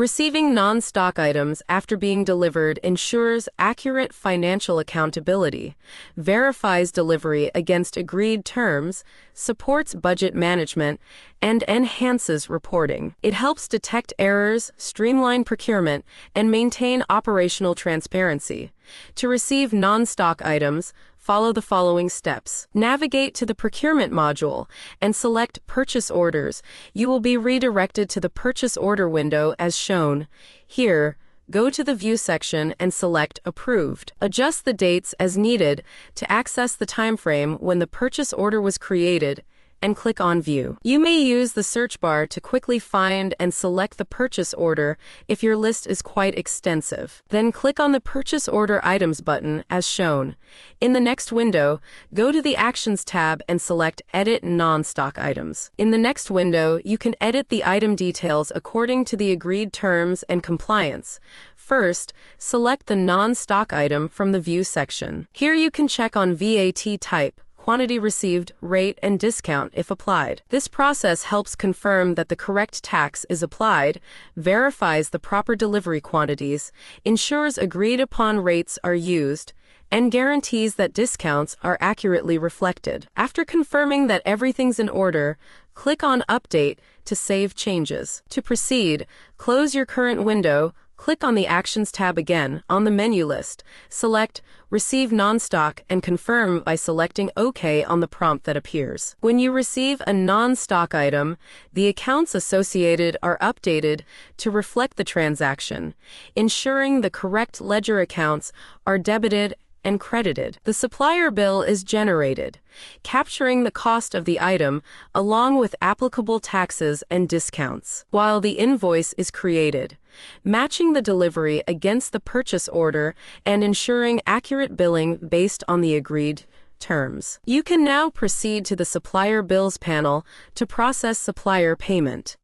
Receiving non-stock items after being delivered ensures accurate financial accountability, verifies delivery against agreed terms, supports budget management, and enhances reporting. It helps detect errors, streamline procurement, and maintain operational transparency. To receive non-stock items, follow the following steps. Navigate to the Procurement module and select Purchase Orders. You will be redirected to the Purchase Order window as shown. Here, go to the View section and select Approved. Adjust the dates as needed to access the timeframe when the purchase order was created, and click on View. You may use the search bar to quickly find and select the purchase order if your list is quite extensive. Then click on the Purchase Order Items button as shown. In the next window, go to the Actions tab and select Edit Non-Stock Items. In the next window, you can edit the item details according to the agreed terms and compliance. First, select the non-stock item from the View section. Here you can check on VAT type, quantity received, rate, and discount if applied. This process helps confirm that the correct tax is applied, verifies the proper delivery quantities, ensures agreed-upon rates are used, and guarantees that discounts are accurately reflected. After confirming that everything's in order, click on Update to save changes. To proceed, close your current window, click on the Actions tab again on the menu list, select Receive Non-Stock and confirm by selecting OK on the prompt that appears. When you receive a non-stock item, the accounts associated are updated to reflect the transaction, ensuring the correct ledger accounts are debited and credited. The supplier bill is generated, capturing the cost of the item along with applicable taxes and discounts, while the invoice is created, matching the delivery against the purchase order and ensuring accurate billing based on the agreed terms. You can now proceed to the Supplier Bills panel to process supplier payment.